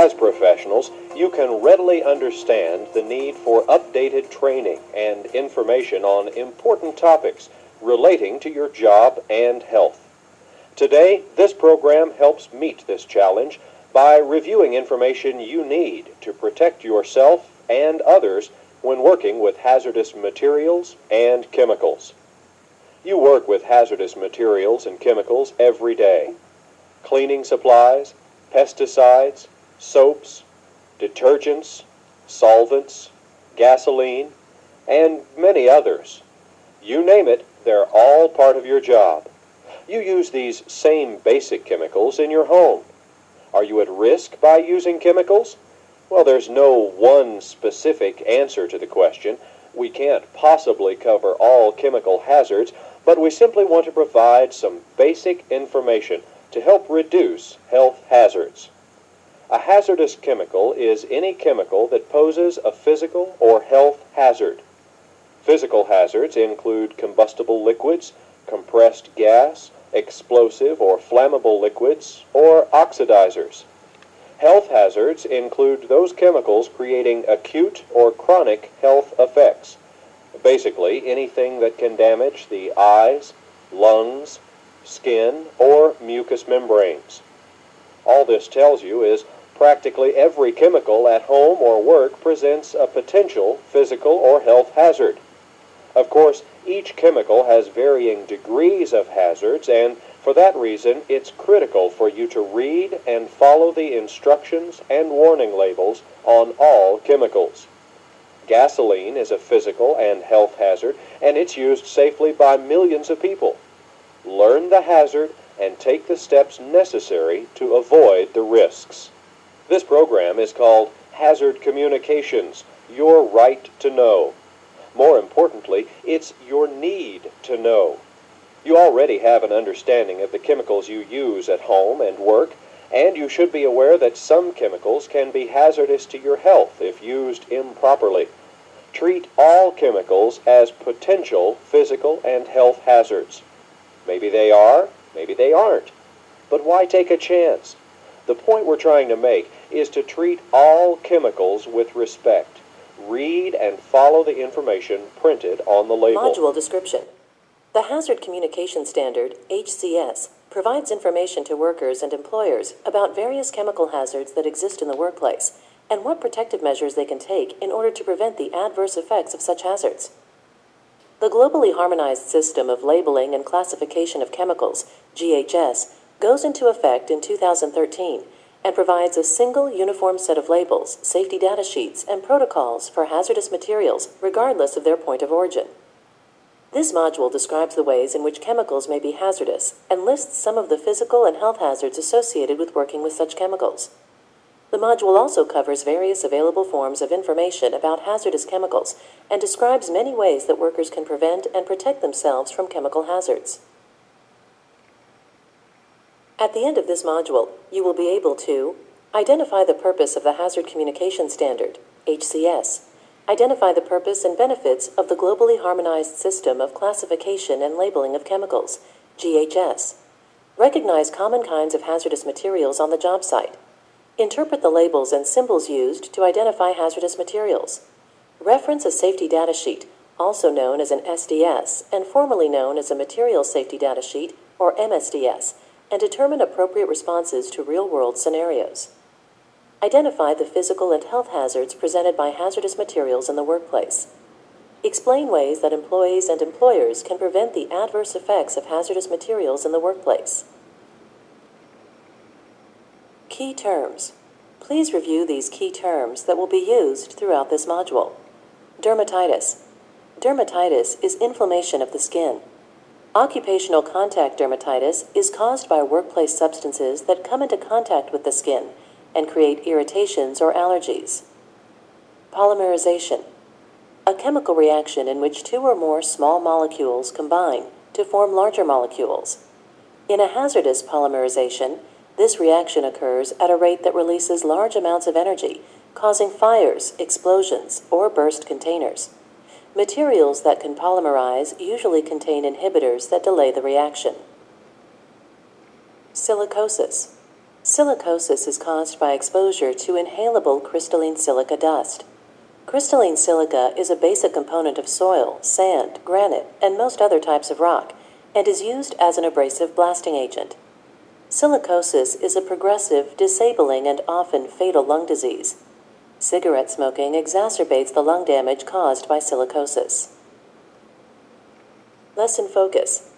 As professionals, you can readily understand the need for updated training and information on important topics relating to your job and health. Today, this program helps meet this challenge by reviewing information you need to protect yourself and others when working with hazardous materials and chemicals. You work with hazardous materials and chemicals every day. Cleaning supplies, pesticides, soaps, detergents, solvents, gasoline, and many others. You name it, they're all part of your job. You use these same basic chemicals in your home. Are you at risk by using chemicals? Well, there's no one specific answer to the question. We can't possibly cover all chemical hazards, but we simply want to provide some basic information to help reduce health hazards. A hazardous chemical is any chemical that poses a physical or health hazard. Physical hazards include combustible liquids, compressed gas, explosive or flammable liquids, or oxidizers. Health hazards include those chemicals creating acute or chronic health effects. Basically, anything that can damage the eyes, lungs, skin, or mucous membranes. All this tells you is practically every chemical at home or work presents a potential physical or health hazard. Of course, each chemical has varying degrees of hazards, and for that reason, it's critical for you to read and follow the instructions and warning labels on all chemicals. Gasoline is a physical and health hazard, and it's used safely by millions of people. Learn the hazard and take the steps necessary to avoid the risks. This program is called Hazard Communications, Your Right to Know. More importantly, it's your need to know. You already have an understanding of the chemicals you use at home and work, and you should be aware that some chemicals can be hazardous to your health if used improperly. Treat all chemicals as potential physical and health hazards. Maybe they are, maybe they aren't. But why take a chance? The point we're trying to make is to treat all chemicals with respect. Read and follow the information printed on the label. Module description. The Hazard Communication Standard, HCS, provides information to workers and employers about various chemical hazards that exist in the workplace and what protective measures they can take in order to prevent the adverse effects of such hazards. The Globally Harmonized System of Labeling and Classification of Chemicals, GHS, goes into effect in 2013 and provides a single uniform set of labels, safety data sheets, and protocols for hazardous materials regardless of their point of origin. This module describes the ways in which chemicals may be hazardous and lists some of the physical and health hazards associated with working with such chemicals. The module also covers various available forms of information about hazardous chemicals and describes many ways that workers can prevent and protect themselves from chemical hazards. At the end of this module, you will be able to identify the purpose of the Hazard Communication Standard, HCS, identify the purpose and benefits of the Globally Harmonized System of Classification and Labeling of Chemicals, GHS, recognize common kinds of hazardous materials on the job site, interpret the labels and symbols used to identify hazardous materials, reference a safety data sheet, also known as an SDS and formerly known as a Materials Safety Data Sheet, or MSDS, and determine appropriate responses to real-world scenarios. Identify the physical and health hazards presented by hazardous materials in the workplace. Explain ways that employees and employers can prevent the adverse effects of hazardous materials in the workplace. Key terms. Please review these key terms that will be used throughout this module. Dermatitis. Dermatitis is inflammation of the skin. Occupational contact dermatitis is caused by workplace substances that come into contact with the skin and create irritations or allergies. Polymerization. A chemical reaction in which two or more small molecules combine to form larger molecules. In a hazardous polymerization, this reaction occurs at a rate that releases large amounts of energy, causing fires, explosions, or burst containers. Materials that can polymerize usually contain inhibitors that delay the reaction. Silicosis. Silicosis is caused by exposure to inhalable crystalline silica dust. Crystalline silica is a basic component of soil, sand, granite, and most other types of rock, and is used as an abrasive blasting agent. Silicosis is a progressive, disabling, and often fatal lung disease. Cigarette smoking exacerbates the lung damage caused by silicosis. Lesson focus.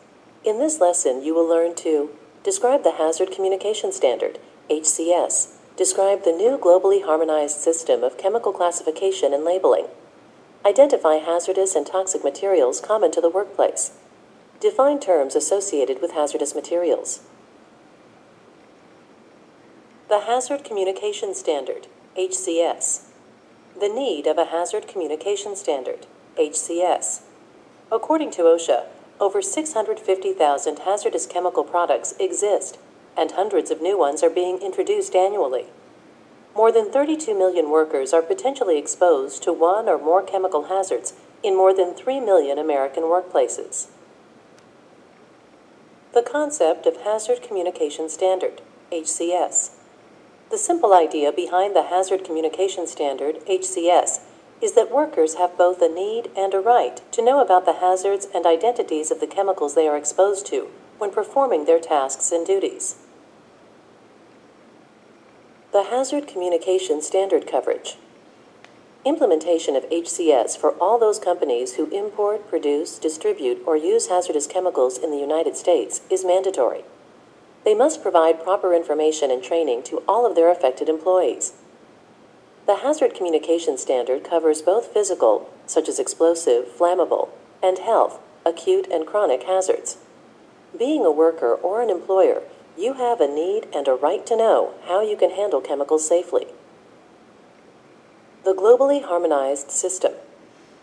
In this lesson, you will learn to describe the Hazard Communication Standard, HCS, describe the new globally harmonized system of chemical classification and labeling, identify hazardous and toxic materials common to the workplace, define terms associated with hazardous materials. The Hazard Communication Standard, HCS. The need of a Hazard Communication Standard, HCS. According to OSHA, over 650,000 hazardous chemical products exist, and hundreds of new ones are being introduced annually. More than 32 million workers are potentially exposed to one or more chemical hazards in more than 3 million American workplaces. The concept of Hazard Communication Standard, HCS. The simple idea behind the Hazard Communication Standard, HCS, is that workers have both a need and a right to know about the hazards and identities of the chemicals they are exposed to when performing their tasks and duties. The Hazard Communication Standard coverage. Implementation of HCS for all those companies who import, produce, distribute, or use hazardous chemicals in the United States is mandatory. They must provide proper information and training to all of their affected employees. The Hazard Communication Standard covers both physical, such as explosive, flammable, and health, acute and chronic hazards. Being a worker or an employer, you have a need and a right to know how you can handle chemicals safely. The globally harmonized system.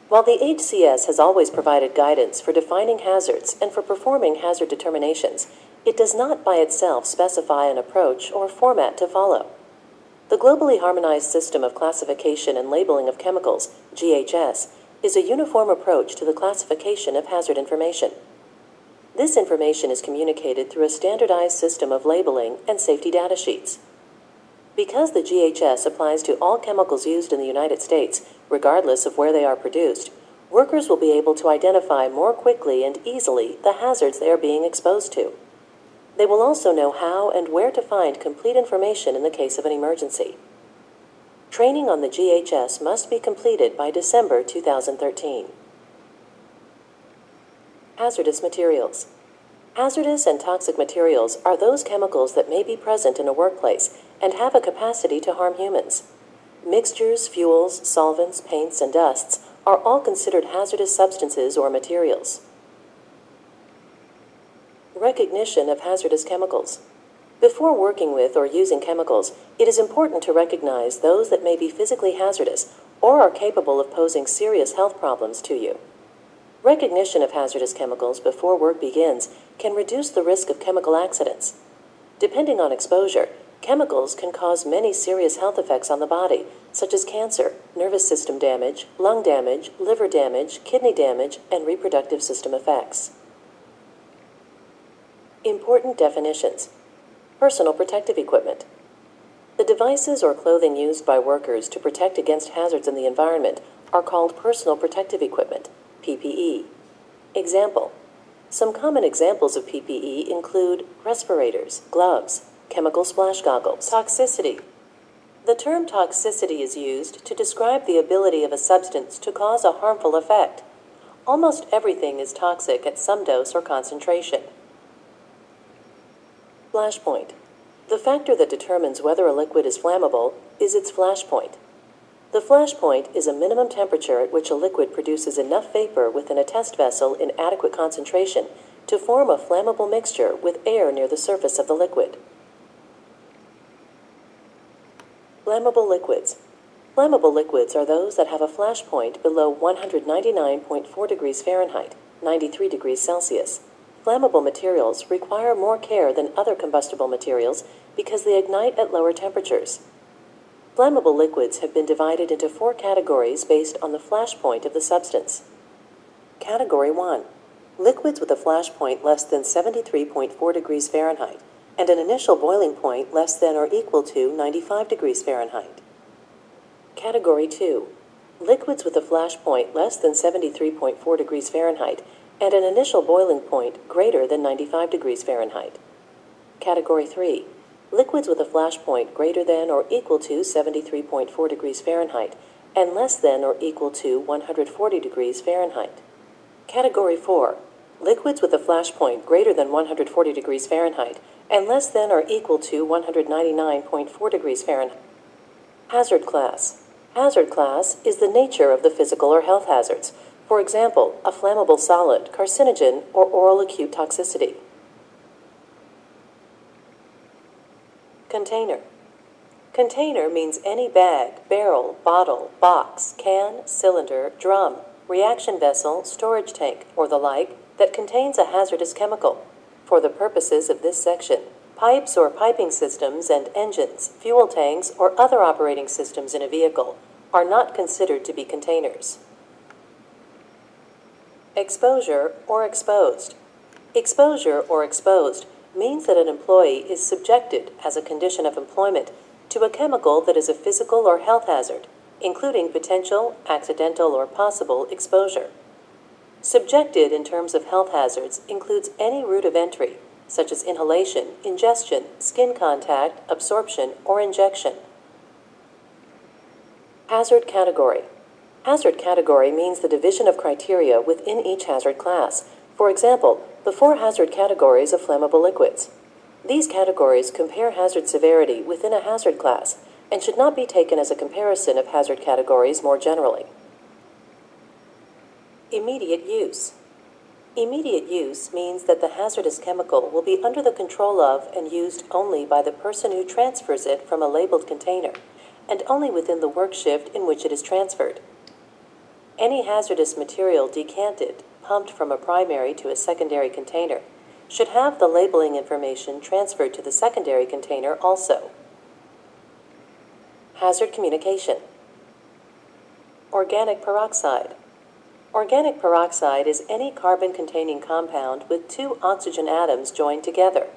While the HCS has always provided guidance for defining hazards and for performing hazard determinations, it does not by itself specify an approach or format to follow. The Globally Harmonized System of Classification and Labeling of Chemicals, GHS, is a uniform approach to the classification of hazard information. This information is communicated through a standardized system of labeling and safety data sheets. Because the GHS applies to all chemicals used in the United States, regardless of where they are produced, workers will be able to identify more quickly and easily the hazards they are being exposed to. They will also know how and where to find complete information in the case of an emergency. Training on the GHS must be completed by December 2013. Hazardous materials. Hazardous and toxic materials are those chemicals that may be present in a workplace and have a capacity to harm humans. Mixtures, fuels, solvents, paints, and dusts are all considered hazardous substances or materials. Recognition of hazardous chemicals. Before working with or using chemicals, it is important to recognize those that may be physically hazardous or are capable of posing serious health problems to you. Recognition of hazardous chemicals before work begins can reduce the risk of chemical accidents. Depending on exposure, chemicals can cause many serious health effects on the body, such as cancer, nervous system damage, lung damage, liver damage, kidney damage, and reproductive system effects. Important definitions. Personal protective equipment. The devices or clothing used by workers to protect against hazards in the environment are called personal protective equipment, PPE. Example. Some common examples of PPE include respirators, gloves, chemical splash goggles. Toxicity. The term toxicity is used to describe the ability of a substance to cause a harmful effect. Almost everything is toxic at some dose or concentration. Flash point. The factor that determines whether a liquid is flammable is its flash point. The flash point is a minimum temperature at which a liquid produces enough vapor within a test vessel in adequate concentration to form a flammable mixture with air near the surface of the liquid. Flammable liquids. Flammable liquids are those that have a flash point below 199.4 degrees Fahrenheit, 93 degrees Celsius. Flammable materials require more care than other combustible materials because they ignite at lower temperatures. Flammable liquids have been divided into 4 categories based on the flash point of the substance. Category 1. Liquids with a flash point less than 73.4 degrees Fahrenheit. and an initial boiling point less than or equal to 95 degrees Fahrenheit. Category 2. Liquids with a flash point less than 73.4 degrees Fahrenheit and an initial boiling point greater than 95 degrees Fahrenheit. Category 3. Liquids with a flash point greater than or equal to 73.4 degrees Fahrenheit and less than or equal to 140 degrees Fahrenheit. Category 4. Liquids with a flash point greater than 140 degrees Fahrenheit and less than or equal to 199.4 degrees Fahrenheit. Hazard class. Hazard class is the nature of the physical or health hazards. For example, a flammable solid, carcinogen, or oral acute toxicity. Container. Container means any bag, barrel, bottle, box, can, cylinder, drum, reaction vessel, storage tank, or the like that contains a hazardous chemical. For the purposes of this section, pipes or piping systems and engines, fuel tanks, or other operating systems in a vehicle are not considered to be containers. Exposure or exposed. Exposure or exposed means that an employee is subjected, as a condition of employment, to a chemical that is a physical or health hazard, including potential, accidental, or possible exposure. Subjected in terms of health hazards includes any route of entry, such as inhalation, ingestion, skin contact, absorption, or injection. Hazard category. Hazard category means the division of criteria within each hazard class. For example, the 4 hazard categories of flammable liquids. These categories compare hazard severity within a hazard class and should not be taken as a comparison of hazard categories more generally. Immediate use. Immediate use means that the hazardous chemical will be under the control of and used only by the person who transfers it from a labeled container, and only within the work shift in which it is transferred. Any hazardous material decanted, pumped from a primary to a secondary container, should have the labeling information transferred to the secondary container also. Hazard communication. Organic peroxide. Organic peroxide is any carbon-containing compound with 2 oxygen atoms joined together.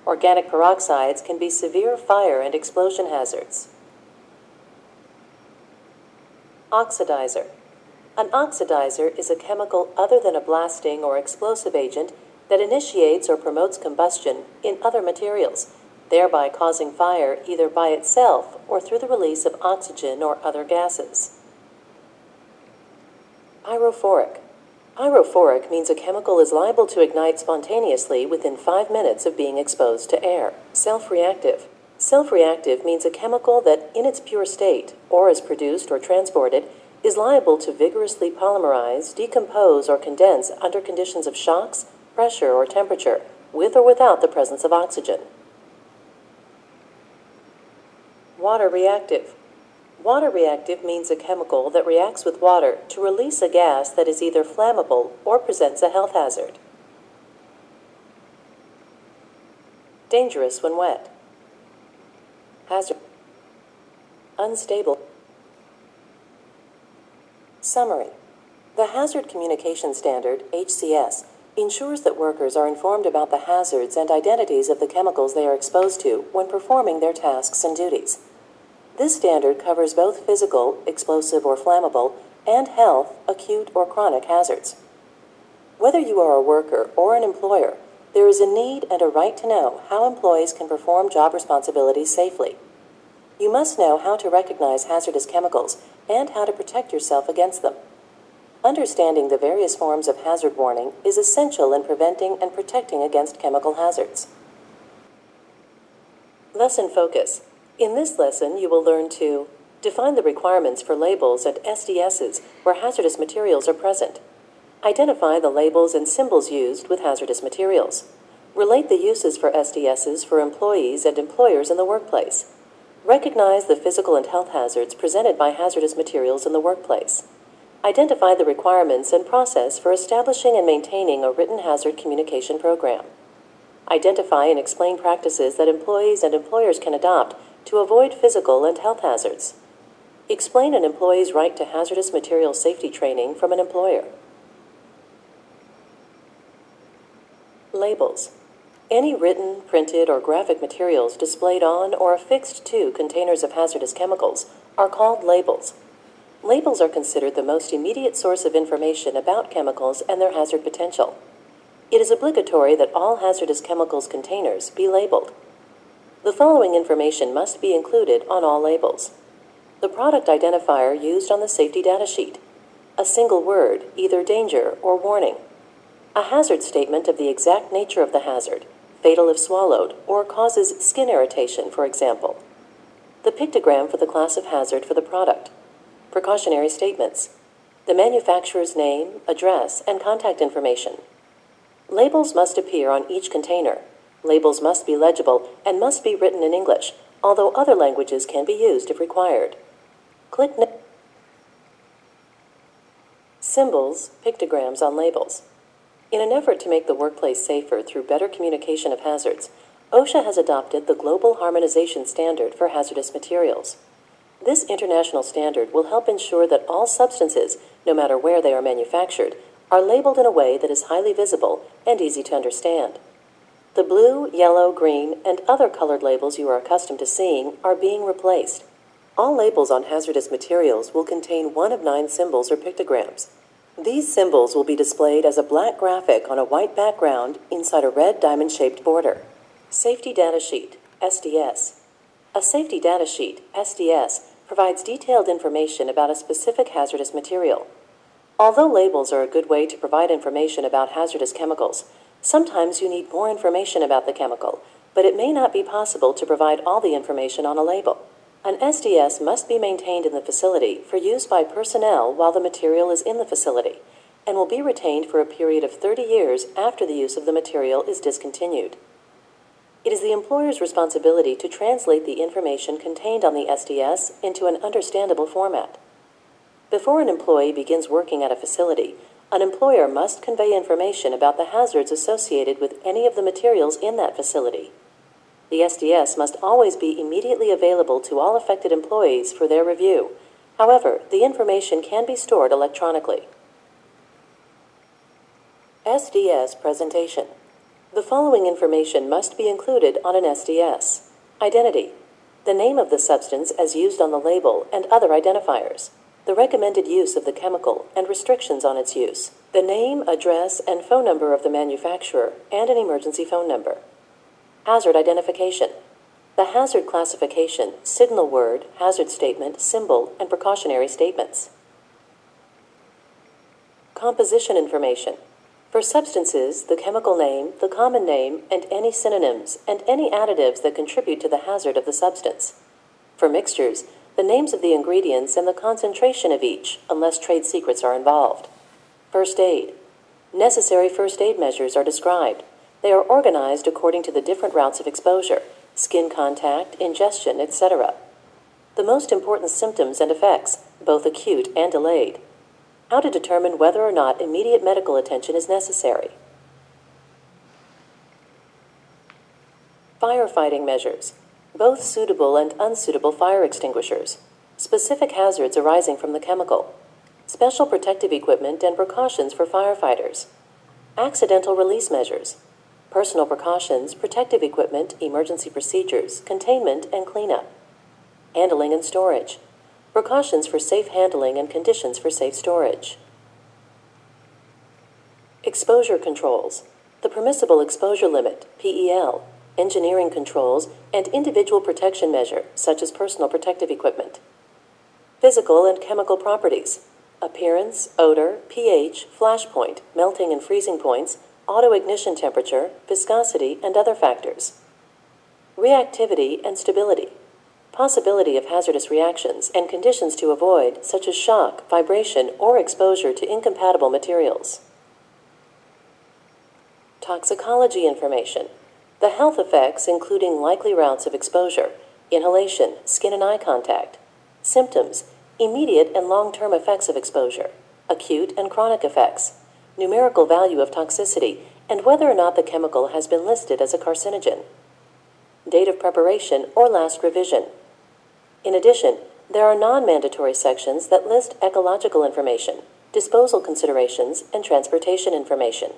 Organic peroxides can be severe fire and explosion hazards. Oxidizer. An oxidizer is a chemical other than a blasting or explosive agent that initiates or promotes combustion in other materials, thereby causing fire either by itself or through the release of oxygen or other gases. Pyrophoric. Pyrophoric means a chemical is liable to ignite spontaneously within 5 minutes of being exposed to air. Self-reactive. Self-reactive means a chemical that, in its pure state, or as produced or transported, is liable to vigorously polymerize, decompose, or condense under conditions of shocks, pressure, or temperature, with or without the presence of oxygen. Water reactive. Water reactive means a chemical that reacts with water to release a gas that is either flammable or presents a health hazard. Dangerous when wet. Hazard. Unstable. Summary. The Hazard Communication Standard, HCS, ensures that workers are informed about the hazards and identities of the chemicals they are exposed to when performing their tasks and duties. This standard covers both physical, explosive or flammable, and health, acute or chronic hazards. Whether you are a worker or an employer, there is a need and a right to know how employees can perform job responsibilities safely. You must know how to recognize hazardous chemicals and how to protect yourself against them. Understanding the various forms of hazard warning is essential in preventing and protecting against chemical hazards. Lesson focus. In this lesson, you will learn to define the requirements for labels and SDSs where hazardous materials are present. Identify the labels and symbols used with hazardous materials. Relate the uses for SDSs for employees and employers in the workplace. Recognize the physical and health hazards presented by hazardous materials in the workplace. Identify the requirements and process for establishing and maintaining a written hazard communication program. Identify and explain practices that employees and employers can adopt to avoid physical and health hazards. Explain an employee's right to hazardous material safety training from an employer. Labels. Any written, printed, or graphic materials displayed on or affixed to containers of hazardous chemicals are called labels. Labels are considered the most immediate source of information about chemicals and their hazard potential. It is obligatory that all hazardous chemicals containers be labeled. The following information must be included on all labels: the product identifier used on the safety data sheet, a single word, either danger or warning, a hazard statement of the exact nature of the hazard, fatal if swallowed, or causes skin irritation, for example, the pictogram for the class of hazard for the product, precautionary statements, the manufacturer's name, address, and contact information. Labels must appear on each container. Labels must be legible and must be written in English, although other languages can be used if required. Click next. Symbols, pictograms on labels. In an effort to make the workplace safer through better communication of hazards, OSHA has adopted the Global Harmonization Standard for Hazardous Materials. This international standard will help ensure that all substances, no matter where they are manufactured, are labeled in a way that is highly visible and easy to understand. The blue, yellow, green, and other colored labels you are accustomed to seeing are being replaced. All labels on hazardous materials will contain one of 9 symbols or pictograms. These symbols will be displayed as a black graphic on a white background inside a red diamond-shaped border. Safety Data Sheet, SDS. A Safety Data Sheet, SDS, provides detailed information about a specific hazardous material. Although labels are a good way to provide information about hazardous chemicals, sometimes you need more information about the chemical, but it may not be possible to provide all the information on a label. An SDS must be maintained in the facility for use by personnel while the material is in the facility, and will be retained for a period of 30 years after the use of the material is discontinued. It is the employer's responsibility to translate the information contained on the SDS into an understandable format. Before an employee begins working at a facility, an employer must convey information about the hazards associated with any of the materials in that facility. The SDS must always be immediately available to all affected employees for their review. However, the information can be stored electronically. SDS presentation. The following information must be included on an SDS: identity, the name of the substance as used on the label and other identifiers, the recommended use of the chemical and restrictions on its use, the name, address, and phone number of the manufacturer, and an emergency phone number. Hazard identification. The hazard classification, signal word, hazard statement, symbol, and precautionary statements. Composition information. For substances, the chemical name, the common name, and any synonyms, and any additives that contribute to the hazard of the substance. For mixtures, the names of the ingredients and the concentration of each, unless trade secrets are involved. First aid. Necessary first aid measures are described. They are organized according to the different routes of exposure, skin contact, ingestion, etc. The most important symptoms and effects, both acute and delayed. How to determine whether or not immediate medical attention is necessary. Firefighting measures. Both suitable and unsuitable fire extinguishers. Specific hazards arising from the chemical. Special protective equipment and precautions for firefighters. Accidental release measures. Personal precautions, protective equipment, emergency procedures, containment, and cleanup. Handling and storage. Precautions for safe handling and conditions for safe storage. Exposure controls. The permissible exposure limit, PEL, engineering controls, and individual protection measure, such as personal protective equipment. Physical and chemical properties. Appearance, odor, pH, flash point, melting and freezing points, auto-ignition temperature, viscosity, and other factors. Reactivity and stability. Possibility of hazardous reactions and conditions to avoid, such as shock, vibration, or exposure to incompatible materials. Toxicology information. The health effects, including likely routes of exposure, inhalation, skin and eye contact, symptoms, immediate and long-term effects of exposure, acute and chronic effects, numerical value of toxicity, and whether or not the chemical has been listed as a carcinogen. Date of preparation or last revision. In addition, there are non-mandatory sections that list ecological information, disposal considerations, and transportation information.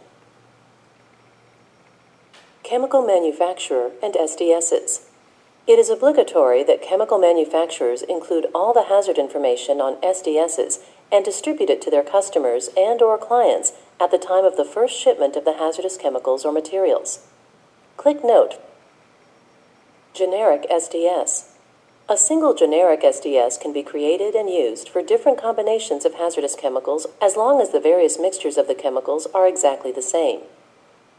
Chemical manufacturer and SDSs. It is obligatory that chemical manufacturers include all the hazard information on SDSs and distribute it to their customers and/or clients at the time of the first shipment of the hazardous chemicals or materials. Click Note. Generic SDS. A single generic SDS can be created and used for different combinations of hazardous chemicals as long as the various mixtures of the chemicals are exactly the same.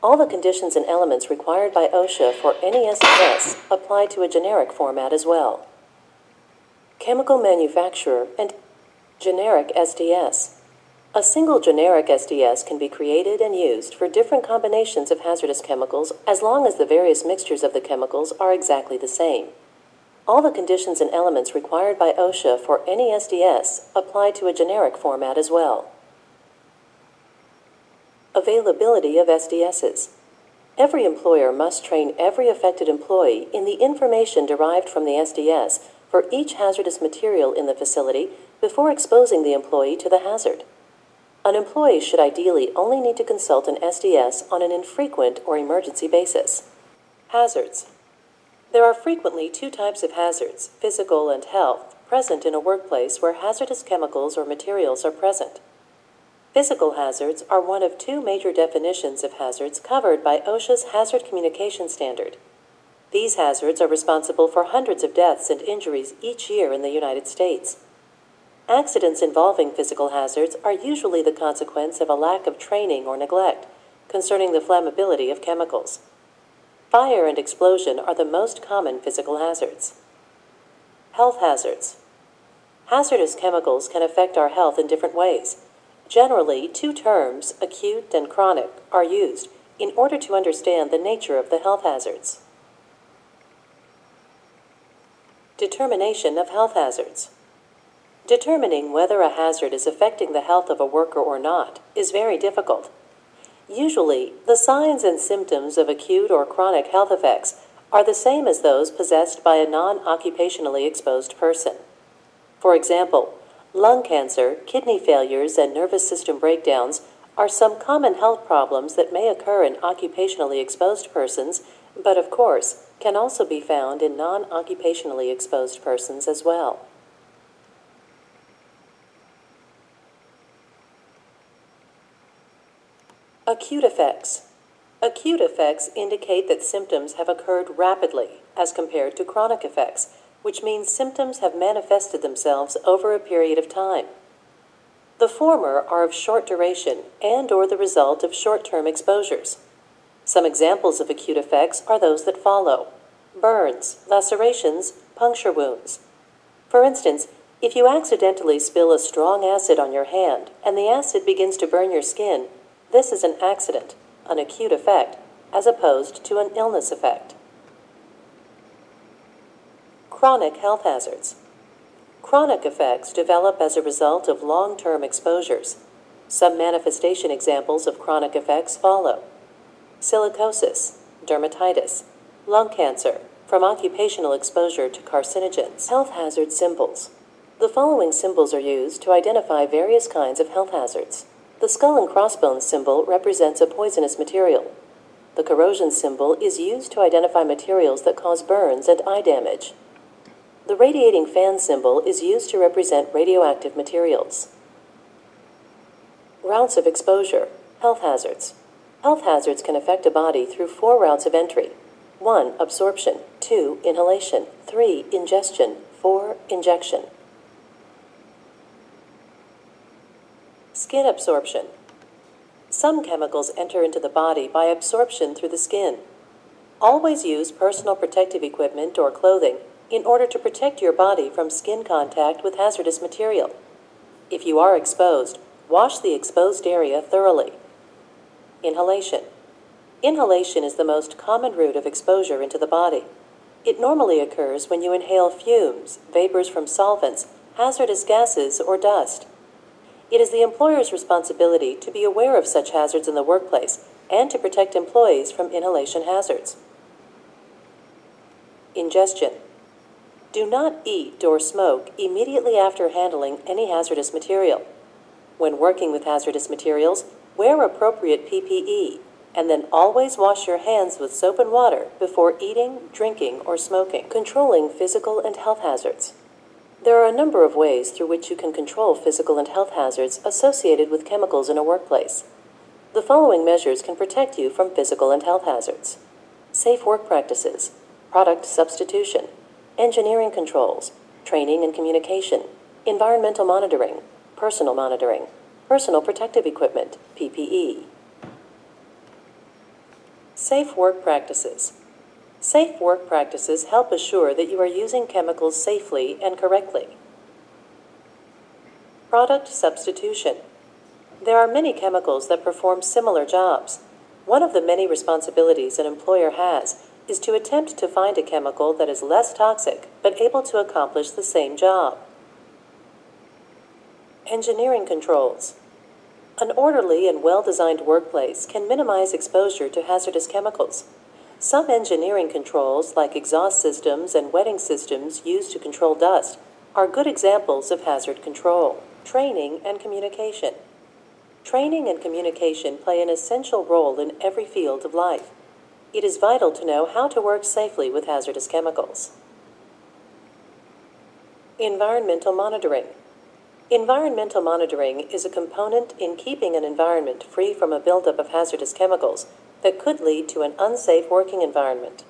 All the conditions and elements required by OSHA for any SDS apply to a generic format as well. Chemical manufacturer and generic SDS. A single generic SDS can be created and used for different combinations of hazardous chemicals as long as the various mixtures of the chemicals are exactly the same. All the conditions and elements required by OSHA for any SDS apply to a generic format as well. Availability of SDSs. Every employer must train every affected employee in the information derived from the SDS for each hazardous material in the facility before exposing the employee to the hazard. An employee should ideally only need to consult an SDS on an infrequent or emergency basis. Hazards. There are frequently two types of hazards, physical and health, present in a workplace where hazardous chemicals or materials are present. Physical hazards are one of two major definitions of hazards covered by OSHA's Hazard Communication Standard. These hazards are responsible for hundreds of deaths and injuries each year in the United States. Accidents involving physical hazards are usually the consequence of a lack of training or neglect concerning the flammability of chemicals. Fire and explosion are the most common physical hazards. Health hazards. Hazardous chemicals can affect our health in different ways. Generally, two terms, acute and chronic, are used in order to understand the nature of the health hazards. Determination of health hazards. Determining whether a hazard is affecting the health of a worker or not is very difficult. Usually, the signs and symptoms of acute or chronic health effects are the same as those possessed by a non-occupationally exposed person. For example, lung cancer, kidney failures, and nervous system breakdowns are some common health problems that may occur in occupationally exposed persons, but of course, can also be found in non-occupationally exposed persons as well. Acute effects. Acute effects indicate that symptoms have occurred rapidly as compared to chronic effects, which means symptoms have manifested themselves over a period of time. The former are of short duration and/or the result of short-term exposures. Some examples of acute effects are those that follow: burns, lacerations, puncture wounds. For instance, if you accidentally spill a strong acid on your hand and the acid begins to burn your skin, this is an accident, an acute effect, as opposed to an illness effect. Chronic health hazards. Chronic effects develop as a result of long-term exposures. Some manifestation examples of chronic effects follow: silicosis, dermatitis, lung cancer from occupational exposure to carcinogens. Health hazard symbols. The following symbols are used to identify various kinds of health hazards. The skull and crossbones symbol represents a poisonous material. The corrosion symbol is used to identify materials that cause burns and eye damage. The radiating fan symbol is used to represent radioactive materials. Routes of exposure. Health hazards. Health hazards can affect a body through 4 routes of entry. 1. Absorption. 2. Inhalation. 3. Ingestion. 4. Injection. Skin absorption. Some chemicals enter into the body by absorption through the skin. Always use personal protective equipment or clothing in order to protect your body from skin contact with hazardous material. If you are exposed, wash the exposed area thoroughly. Inhalation. Inhalation is the most common route of exposure into the body. It normally occurs when you inhale fumes, vapors from solvents, hazardous gases, or dust. It is the employer's responsibility to be aware of such hazards in the workplace and to protect employees from inhalation hazards. Ingestion. Do not eat or smoke immediately after handling any hazardous material. When working with hazardous materials, wear appropriate PPE. and then always wash your hands with soap and water before eating, drinking, or smoking. Controlling physical and health hazards. There are a number of ways through which you can control physical and health hazards associated with chemicals in a workplace. The following measures can protect you from physical and health hazards: safe work practices, product substitution, engineering controls, training and communication, environmental monitoring, personal protective equipment, PPE. Safe work practices. Safe work practices help assure that you are using chemicals safely and correctly. Product substitution. There are many chemicals that perform similar jobs. One of the many responsibilities an employer has is to attempt to find a chemical that is less toxic but able to accomplish the same job. Engineering controls. An orderly and well-designed workplace can minimize exposure to hazardous chemicals. Some engineering controls, like exhaust systems and wetting systems used to control dust, are good examples of hazard control. Training and communication. Training and communication play an essential role in every field of life. It is vital to know how to work safely with hazardous chemicals. Environmental monitoring. Environmental monitoring is a component in keeping an environment free from a buildup of hazardous chemicals that could lead to an unsafe working environment.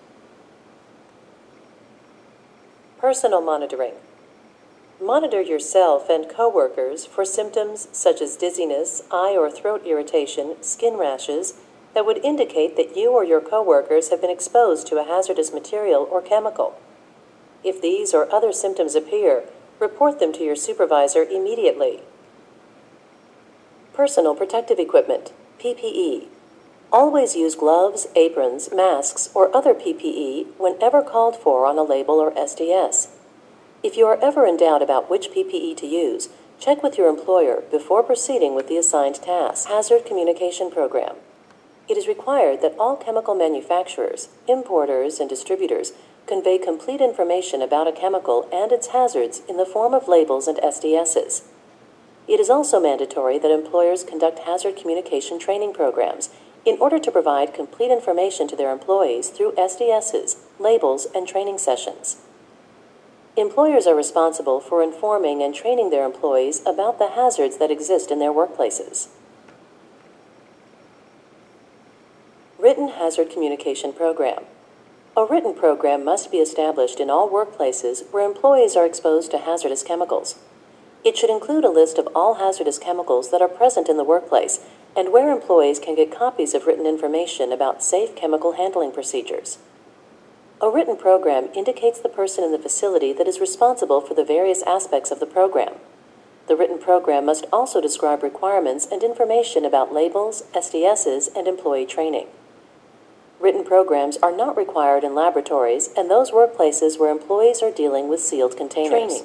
Personal monitoring. Monitor yourself and coworkers for symptoms such as dizziness, eye or throat irritation, skin rashes, that would indicate that you or your coworkers have been exposed to a hazardous material or chemical. If these or other symptoms appear, report them to your supervisor immediately. Personal protective equipment, PPE. Always use gloves, aprons, masks, or other PPE whenever called for on a label or SDS. If you are ever in doubt about which PPE to use, check with your employer before proceeding with the assigned task. Hazard Communication Program. It is required that all chemical manufacturers, importers, and distributors convey complete information about a chemical and its hazards in the form of labels and SDSs. It is also mandatory that employers conduct hazard communication training programs in order to provide complete information to their employees through SDSs, labels, and training sessions. Employers are responsible for informing and training their employees about the hazards that exist in their workplaces. Written Hazard Communication Program. A written program must be established in all workplaces where employees are exposed to hazardous chemicals. It should include a list of all hazardous chemicals that are present in the workplace and where employees can get copies of written information about safe chemical handling procedures. A written program indicates the person in the facility that is responsible for the various aspects of the program. The written program must also describe requirements and information about labels, SDSs, and employee training. Written programs are not required in laboratories and those workplaces where employees are dealing with sealed containers.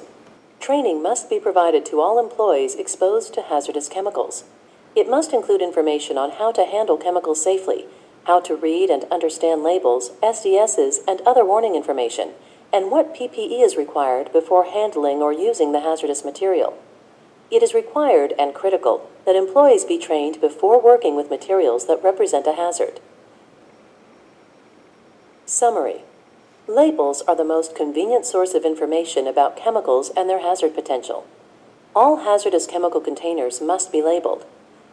Training must be provided to all employees exposed to hazardous chemicals. It must include information on how to handle chemicals safely, how to read and understand labels, SDSs, and other warning information, and what PPE is required before handling or using the hazardous material. It is required and critical that employees be trained before working with materials that represent a hazard. Summary. Labels are the most convenient source of information about chemicals and their hazard potential. All hazardous chemical containers must be labeled.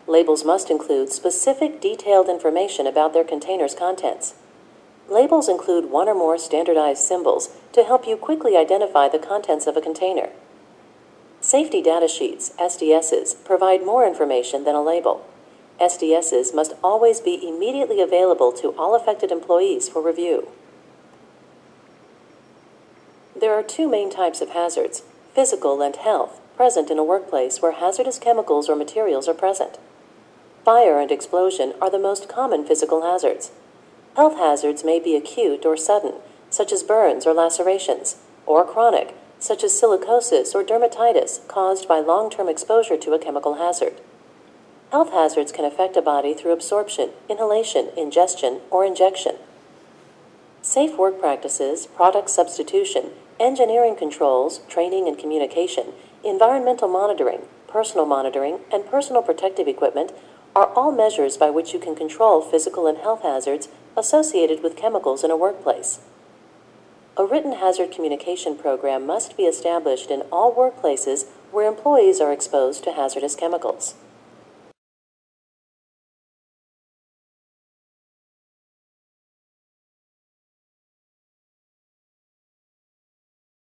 Labels must include specific, detailed information about their container's contents. Labels include one or more standardized symbols to help you quickly identify the contents of a container. Safety data sheets, SDSs, provide more information than a label. SDSs must always be immediately available to all affected employees for review. There are two main types of hazards, physical and health, present in a workplace where hazardous chemicals or materials are present. Fire and explosion are the most common physical hazards. Health hazards may be acute or sudden, such as burns or lacerations, or chronic, such as silicosis or dermatitis caused by long-term exposure to a chemical hazard. Health hazards can affect a body through absorption, inhalation, ingestion, or injection. Safe work practices, product substitution, engineering controls, training and communication, environmental monitoring, and personal protective equipment are all measures by which you can control physical and health hazards associated with chemicals in a workplace. A written hazard communication program must be established in all workplaces where employees are exposed to hazardous chemicals.